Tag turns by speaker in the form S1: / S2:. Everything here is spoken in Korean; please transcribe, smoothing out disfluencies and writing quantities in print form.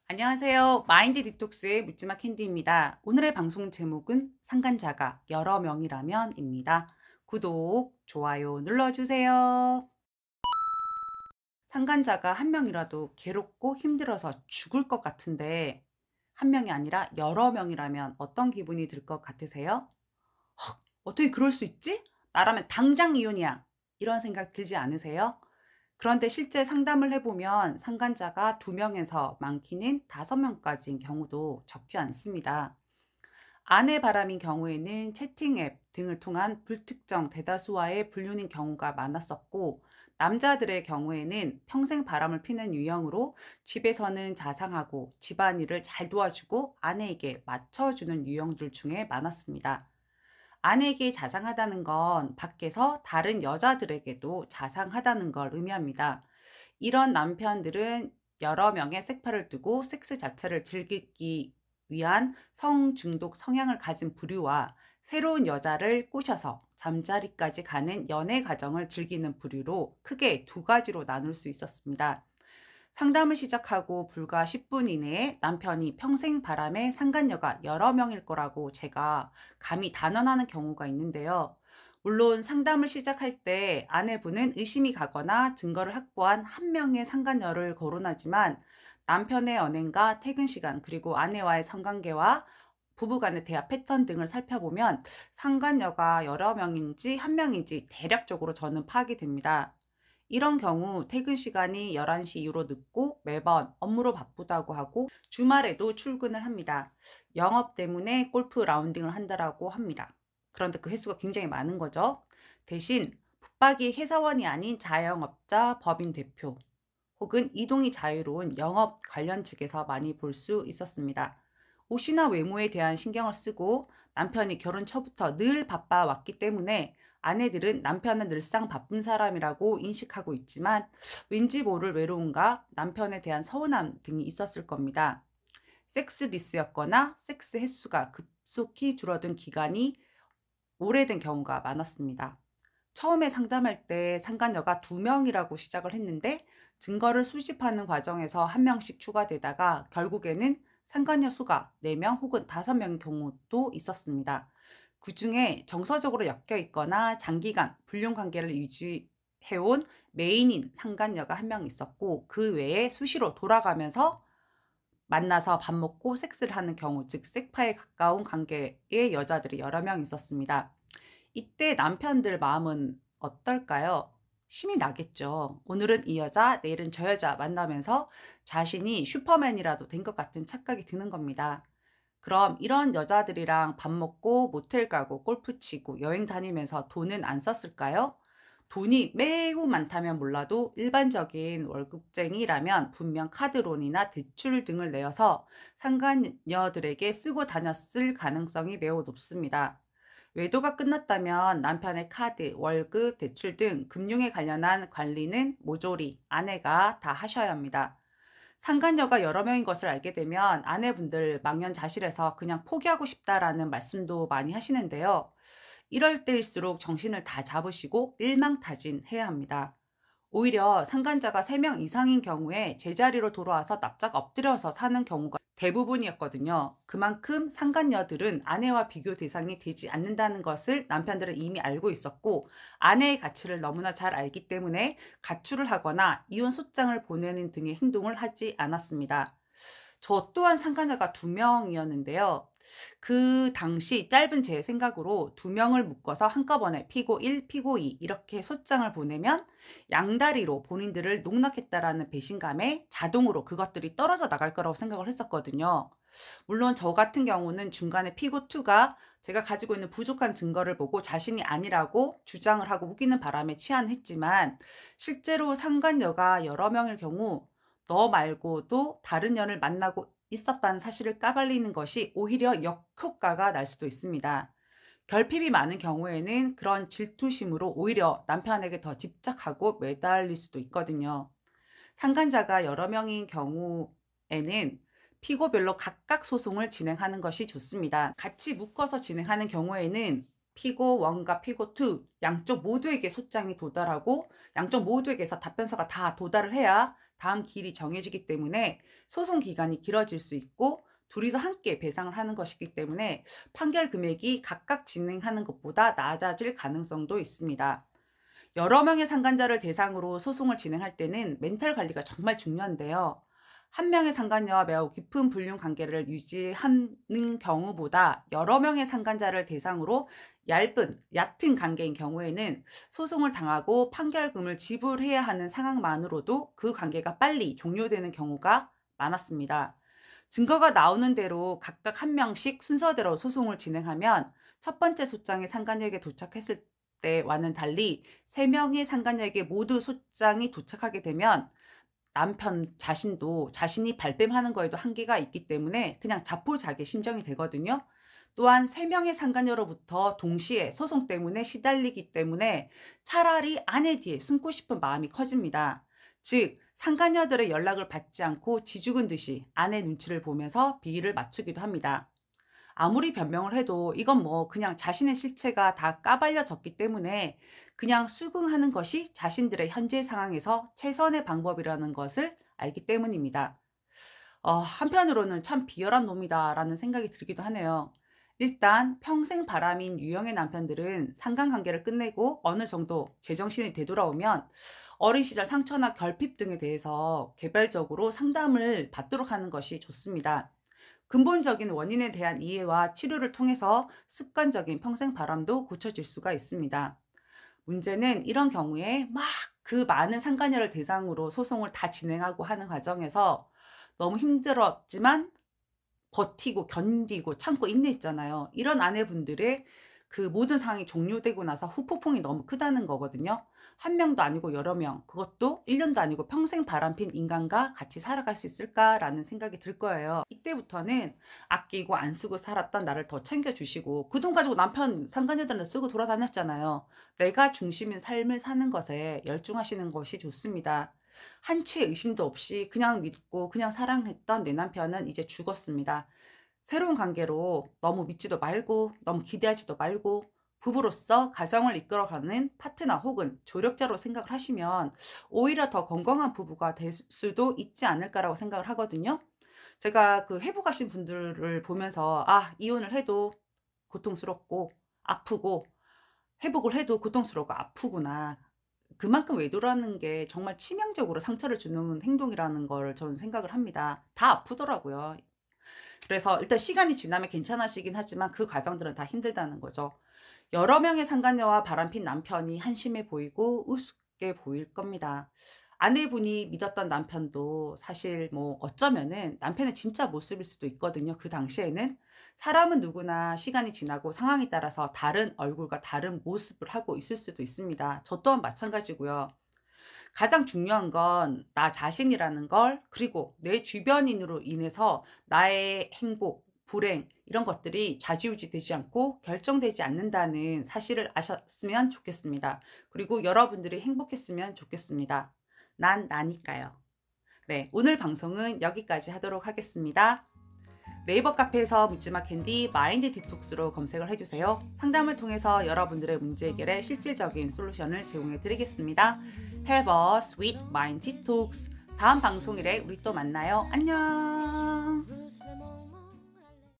S1: 안녕하세요. 마인드 디톡스의 묻지마 캔디입니다. 오늘의 방송 제목은 상간자가 여러 명이라면입니다. 구독, 좋아요 눌러주세요. 상간자가 한 명이라도 괴롭고 힘들어서 죽을 것 같은데 한 명이 아니라 여러 명이라면 어떤 기분이 들 것 같으세요? 헉, 어떻게 그럴 수 있지? 나라면 당장 이혼이야. 이런 생각 들지 않으세요? 그런데 실제 상담을 해보면 상간자가 2명에서 많게는 5명까지인 경우도 적지 않습니다. 아내 바람인 경우에는 채팅 앱 등을 통한 불특정 대다수와의 불륜인 경우가 많았었고, 남자들의 경우에는 평생 바람을 피는 유형으로 집에서는 자상하고 집안일을 잘 도와주고 아내에게 맞춰주는 유형들 중에 많았습니다. 아내에게 자상하다는 건 밖에서 다른 여자들에게도 자상하다는 걸 의미합니다. 이런 남편들은 여러 명의 섹파를 두고 섹스 자체를 즐기기 위한 성중독 성향을 가진 부류와 새로운 여자를 꼬셔서 잠자리까지 가는 연애 과정을 즐기는 부류로 크게 두 가지로 나눌 수 있었습니다. 상담을 시작하고 불과 10분 이내에 남편이 평생 바람의 상간녀가 여러 명일 거라고 제가 감히 단언하는 경우가 있는데요. 물론 상담을 시작할 때 아내분은 의심이 가거나 증거를 확보한 한 명의 상간녀를 거론하지만 남편의 언행과 퇴근 시간 그리고 아내와의 성관계와 부부 간의 대화 패턴 등을 살펴보면 상간녀가 여러 명인지 한 명인지 대략적으로 저는 파악이 됩니다. 이런 경우 퇴근 시간이 11시 이후로 늦고 매번 업무로 바쁘다고 하고 주말에도 출근을 합니다. 영업 때문에 골프 라운딩을 한다라고 합니다. 그런데 그 횟수가 굉장히 많은 거죠. 대신 붙박이 회사원이 아닌 자영업자, 법인 대표 혹은 이동이 자유로운 영업 관련 측에서 많이 볼 수 있었습니다. 옷이나 외모에 대한 신경을 쓰고 남편이 결혼 초부터 늘 바빠 왔기 때문에 아내들은 남편은 늘상 바쁜 사람이라고 인식하고 있지만 왠지 모를 외로움과 남편에 대한 서운함 등이 있었을 겁니다. 섹스 리스였거나 섹스 횟수가 급속히 줄어든 기간이 오래된 경우가 많았습니다. 처음에 상담할 때 상간녀가 2명이라고 시작을 했는데 증거를 수집하는 과정에서 1명씩 추가되다가 결국에는 상간녀 수가 4명 혹은 5명인 경우도 있었습니다. 그 중에 정서적으로 엮여 있거나 장기간 불륜 관계를 유지해온 메인인 상간녀가 1명 있었고, 그 외에 수시로 돌아가면서 만나서 밥 먹고 섹스를 하는 경우, 즉 섹파에 가까운 관계의 여자들이 여러 명 있었습니다. 이때 남편들 마음은 어떨까요? 신이 나겠죠. 오늘은 이 여자, 내일은 저 여자 만나면서 자신이 슈퍼맨이라도 된 것 같은 착각이 드는 겁니다. 그럼 이런 여자들이랑 밥 먹고 모텔 가고 골프 치고 여행 다니면서 돈은 안 썼을까요? 돈이 매우 많다면 몰라도 일반적인 월급쟁이라면 분명 카드론이나 대출 등을 내어서 상간녀들에게 쓰고 다녔을 가능성이 매우 높습니다. 외도가 끝났다면 남편의 카드, 월급, 대출 등 금융에 관련한 관리는 모조리 아내가 다 하셔야 합니다. 상간녀가 여러 명인 것을 알게 되면 아내분들 망연자실해서 그냥 포기하고 싶다라는 말씀도 많이 하시는데요. 이럴 때일수록 정신을 다 잡으시고 일망타진해야 합니다. 오히려 상간자가 3명 이상인 경우에 제자리로 돌아와서 납작 엎드려서 사는 경우가 대부분이었거든요. 그만큼 상간녀들은 아내와 비교 대상이 되지 않는다는 것을 남편들은 이미 알고 있었고, 아내의 가치를 너무나 잘 알기 때문에 가출을 하거나 이혼 소장을 보내는 등의 행동을 하지 않았습니다. 저 또한 상간자가 2명이었는데요. 그 당시 짧은 제 생각으로 2명을 묶어서 한꺼번에 피고 1, 피고 2 이렇게 소장을 보내면 양다리로 본인들을 농락했다라는 배신감에 자동으로 그것들이 떨어져 나갈 거라고 생각을 했었거든요. 물론 저 같은 경우는 중간에 피고 2가 제가 가지고 있는 부족한 증거를 보고 자신이 아니라고 주장을 하고 우기는 바람에 취한했지만, 실제로 상간녀가 여러 명일 경우 너 말고도 다른 년을 만나고 있었다는 사실을 까발리는 것이 오히려 역효과가 날 수도 있습니다. 결핍이 많은 경우에는 그런 질투심으로 오히려 남편에게 더 집착하고 매달릴 수도 있거든요. 상간자가 여러 명인 경우에는 피고별로 각각 소송을 진행하는 것이 좋습니다. 같이 묶어서 진행하는 경우에는 피고 1과 피고 2 양쪽 모두에게 소장이 도달하고 양쪽 모두에게서 답변서가 다 도달을 해야 다음 기일이 정해지기 때문에 소송 기간이 길어질 수 있고 둘이서 함께 배상을 하는 것이기 때문에 판결 금액이 각각 진행하는 것보다 낮아질 가능성도 있습니다. 여러 명의 상간자를 대상으로 소송을 진행할 때는 멘탈 관리가 정말 중요한데요. 한 명의 상간녀와 매우 깊은 불륜 관계를 유지하는 경우보다 여러 명의 상간자를 대상으로 얕은 관계인 경우에는 소송을 당하고 판결금을 지불해야 하는 상황만으로도 그 관계가 빨리 종료되는 경우가 많았습니다. 증거가 나오는 대로 각각 한 명씩 순서대로 소송을 진행하면 첫 번째 소장이 상간녀에게 도착했을 때와는 달리 세 명의 상간녀에게 모두 소장이 도착하게 되면 남편 자신도 자신이 발뺌하는 거에도 한계가 있기 때문에 그냥 자포자기 심정이 되거든요. 또한 세 명의 상간녀로부터 동시에 소송 때문에 시달리기 때문에 차라리 아내 뒤에 숨고 싶은 마음이 커집니다. 즉, 상간녀들의 연락을 받지 않고 지죽은 듯이 아내 눈치를 보면서 비위를 맞추기도 합니다. 아무리 변명을 해도 이건 뭐 그냥 자신의 실체가 다 까발려졌기 때문에 그냥 수긍하는 것이 자신들의 현재 상황에서 최선의 방법이라는 것을 알기 때문입니다. 한편으로는 참 비열한 놈이다라는 생각이 들기도 하네요. 일단 평생 바람인 유형의 남편들은 상간관계를 끝내고 어느 정도 제정신이 되돌아오면 어린 시절 상처나 결핍 등에 대해서 개별적으로 상담을 받도록 하는 것이 좋습니다. 근본적인 원인에 대한 이해와 치료를 통해서 습관적인 평생 바람도 고쳐질 수가 있습니다. 문제는 이런 경우에 막 그 많은 상간녀를 대상으로 소송을 다 진행하고 하는 과정에서 너무 힘들었지만 버티고 견디고 참고 인내했잖아요. 이런 아내분들의 그 모든 상황이 종료되고 나서 후폭풍이 너무 크다는 거거든요. 한 명도 아니고 여러 명, 그것도 1년도 아니고 평생 바람핀 인간과 같이 살아갈 수 있을까라는 생각이 들 거예요. 이때부터는 아끼고 안 쓰고 살았던 나를 더 챙겨주시고 그 돈 가지고 남편 상간녀들한테 쓰고 돌아다녔잖아요. 내가 중심인 삶을 사는 것에 열중하시는 것이 좋습니다. 한치의 의심도 없이 그냥 믿고 그냥 사랑했던 내 남편은 이제 죽었습니다. 새로운 관계로 너무 믿지도 말고 너무 기대하지도 말고 부부로서 가정을 이끌어가는 파트너 혹은 조력자로 생각을 하시면 오히려 더 건강한 부부가 될 수도 있지 않을까라고 생각을 하거든요. 제가 그 회복하신 분들을 보면서 이혼을 해도 고통스럽고 아프고 회복을 해도 고통스럽고 아프구나. 그만큼 외도라는 게 정말 치명적으로 상처를 주는 행동이라는 걸 저는 생각을 합니다. 다 아프더라고요. 그래서 일단 시간이 지나면 괜찮아지긴 하지만 그 과정들은 다 힘들다는 거죠. 여러 명의 상간녀와 바람핀 남편이 한심해 보이고 우습게 보일 겁니다. 아내분이 믿었던 남편도 사실 뭐 어쩌면은 남편의 진짜 모습일 수도 있거든요. 그 당시에는 사람은 누구나 시간이 지나고 상황에 따라서 다른 얼굴과 다른 모습을 하고 있을 수도 있습니다. 저 또한 마찬가지고요. 가장 중요한 건 나 자신이라는 걸, 그리고 내 주변인으로 인해서 나의 행복, 불행 이런 것들이 좌지우지 되지 않고 결정되지 않는다는 사실을 아셨으면 좋겠습니다. 그리고 여러분들이 행복했으면 좋겠습니다. 난 나니까요. 네, 오늘 방송은 여기까지 하도록 하겠습니다. 네이버 카페에서 묻지마 캔디 마인드 디톡스로 검색을 해주세요. 상담을 통해서 여러분들의 문제 해결에 실질적인 솔루션을 제공해 드리겠습니다. Have a sweet mind detox. 다음 방송일에 우리 또 만나요. 안녕.